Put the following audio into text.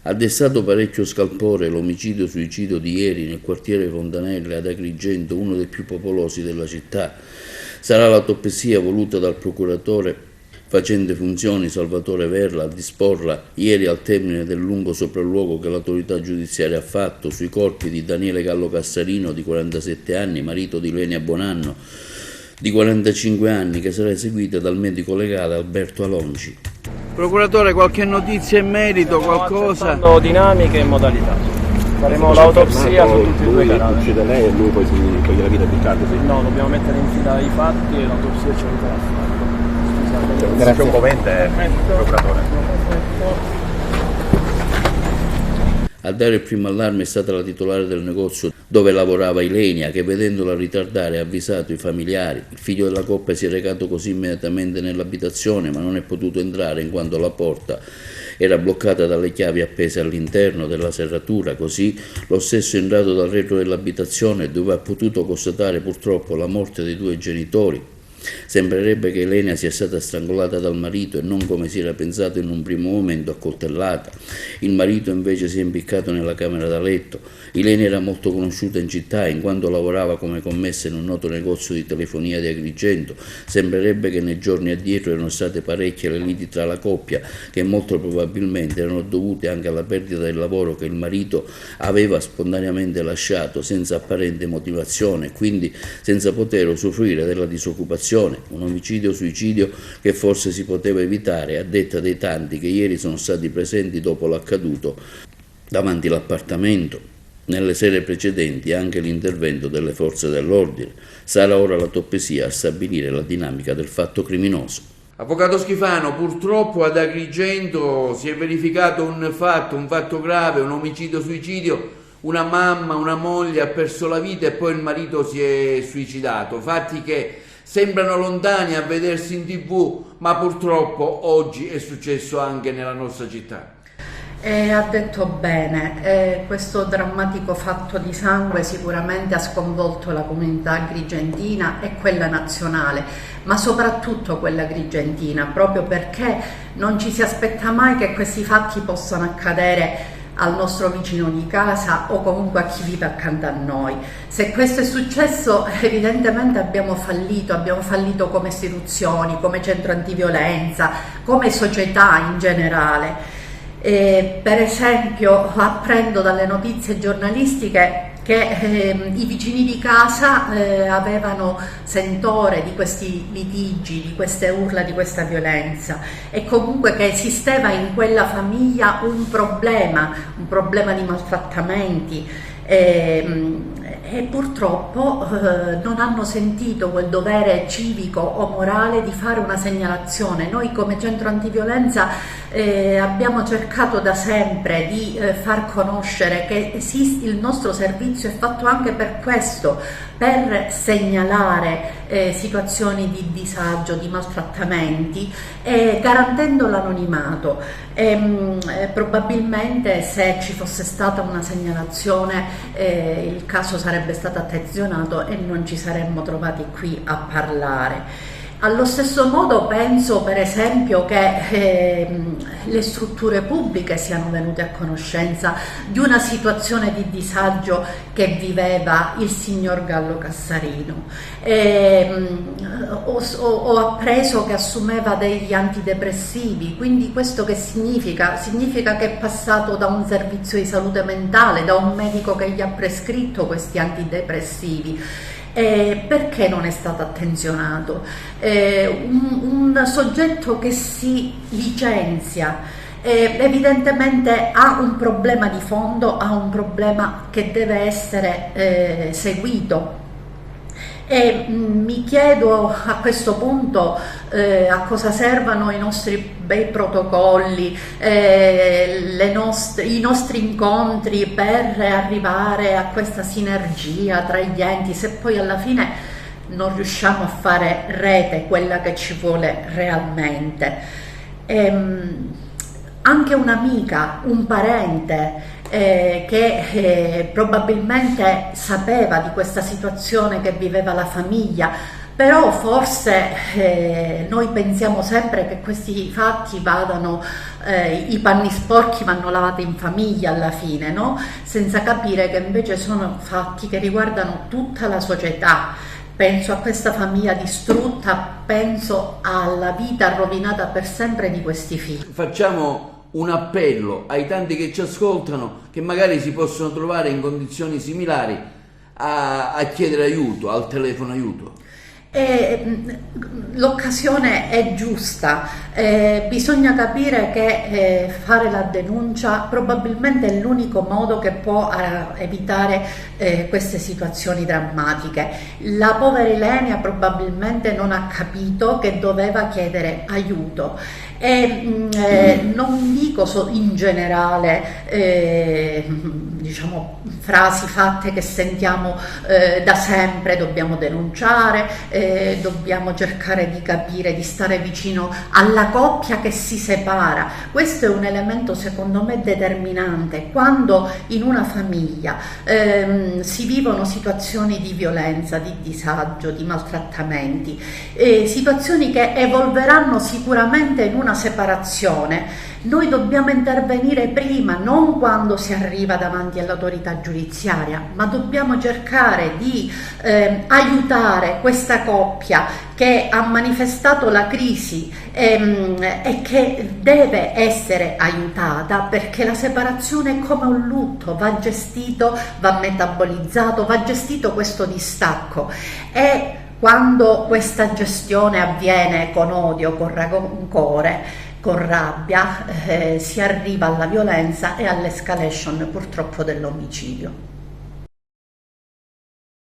Ha destato parecchio scalpore l'omicidio-suicidio di ieri nel quartiere Fontanelle ad Agrigento, uno dei più popolosi della città. Sarà l'autopsia voluta dal procuratore facente funzioni Salvatore Verla a disporla ieri al termine del lungo sopralluogo che l'autorità giudiziaria ha fatto sui corpi di Daniele Gallo Cassarino, di 47 anni, marito di Lenia Bonanno, di 45 anni, che sarà eseguita dal medico legale Alberto Alonci. Procuratore, qualche notizia in merito, qualcosa? Stiamo dinamiche e modalità. Faremo l'autopsia su tutti e due i cadaveri. Uccide lei e lui poi si toglie la vita più tardi? No, dobbiamo mettere in fila i fatti e l'autopsia ci aiuterà a farlo. Grazie. Un commente, procuratore. A dare il primo allarme è stata la titolare del negozio dove lavorava Ilenia, che vedendola ritardare ha avvisato i familiari. Il figlio della coppia si è recato così immediatamente nell'abitazione, ma non è potuto entrare in quanto la porta era bloccata dalle chiavi appese all'interno della serratura. Così lo stesso è entrato dal retro dell'abitazione, dove ha potuto constatare purtroppo la morte dei due genitori. Sembrerebbe che Elena sia stata strangolata dal marito e non, come si era pensato in un primo momento, accoltellata. Il marito invece si è impiccato nella camera da letto. Elena era molto conosciuta in città in quanto lavorava come commessa in un noto negozio di telefonia di Agrigento. Sembrerebbe che nei giorni addietro erano state parecchie le liti tra la coppia, che molto probabilmente erano dovute anche alla perdita del lavoro che il marito aveva spontaneamente lasciato senza apparente motivazione, quindi senza poter usufruire della disoccupazione. Un omicidio-suicidio che forse si poteva evitare, a detta dei tanti che ieri sono stati presenti dopo l'accaduto davanti all'appartamento. Nelle sere precedenti anche l'intervento delle forze dell'ordine. Sarà ora l'autopsia a stabilire la dinamica del fatto criminoso. Avvocato Schifano, purtroppo ad Agrigento si è verificato un fatto grave, un omicidio-suicidio. Una mamma, una moglie ha perso la vita e poi il marito si è suicidato. Fatti che sembrano lontani a vedersi in TV, ma purtroppo oggi è successo anche nella nostra città. Ha detto bene, questo drammatico fatto di sangue sicuramente ha sconvolto la comunità agrigentina e quella nazionale, ma soprattutto quella agrigentina, proprio perché non ci si aspetta mai che questi fatti possano accadere al nostro vicino di casa o comunque a chi vive accanto a noi. Se questo è successo, evidentemente abbiamo fallito come istituzioni, come centro antiviolenza, come società in generale. Per esempio, apprendo dalle notizie giornalistiche che i vicini di casa avevano sentore di questi litigi, di queste urla, di questa violenza, e comunque che esisteva in quella famiglia un problema di maltrattamenti, e purtroppo non hanno sentito quel dovere civico o morale di fare una segnalazione. Noi come centro antiviolenza abbiamo cercato da sempre di far conoscere che esiste, il nostro servizio è fatto anche per questo, per segnalare situazioni di disagio, di maltrattamenti, garantendo l'anonimato. Probabilmente se ci fosse stata una segnalazione il caso sarebbe stato attenzionato e non ci saremmo trovati qui a parlare. Allo stesso modo penso per esempio che le strutture pubbliche siano venute a conoscenza di una situazione di disagio che viveva il signor Gallo Cassarino. Ho appreso che assumeva degli antidepressivi, quindi questo che significa? Significa che è passato da un servizio di salute mentale, da un medico che gli ha prescritto questi antidepressivi. Perché non è stato attenzionato? Un soggetto che si licenzia evidentemente ha un problema di fondo, ha un problema che deve essere seguito. E mi chiedo a questo punto a cosa servano i nostri bei protocolli, i nostri incontri per arrivare a questa sinergia tra gli enti, se poi alla fine non riusciamo a fare rete, quella che ci vuole realmente. Anche un'amica, un parente che probabilmente sapeva di questa situazione che viveva la famiglia, però forse noi pensiamo sempre che questi fatti vadano, i panni sporchi vanno lavati in famiglia alla fine, no? Senza capire che invece sono fatti che riguardano tutta la società. Penso a questa famiglia distrutta, penso alla vita rovinata per sempre di questi figli. Facciamo un appello ai tanti che ci ascoltano, che magari si possono trovare in condizioni similari, a chiedere aiuto, al telefono aiuto. L'occasione è giusta, bisogna capire che fare la denuncia probabilmente è l'unico modo che può evitare queste situazioni drammatiche. La povera Ilenia probabilmente non ha capito che doveva chiedere aiuto e non dico in generale diciamo frasi fatte che sentiamo da sempre: dobbiamo denunciare, dobbiamo cercare di capire, di stare vicino alla coppia che si separa. Questo è un elemento secondo me determinante quando in una famiglia si vivono situazioni di violenza, di disagio, di maltrattamenti, situazioni che evolveranno sicuramente in una separazione. Noi dobbiamo intervenire prima, non quando si arriva davanti all'autorità giudiziaria, ma dobbiamo cercare di aiutare questa coppia che ha manifestato la crisi e che deve essere aiutata, perché la separazione è come un lutto, va gestito, va metabolizzato, va gestito questo distacco. E quando questa gestione avviene con odio, con rancore, con rabbia, si arriva alla violenza e all'escalation purtroppo dell'omicidio.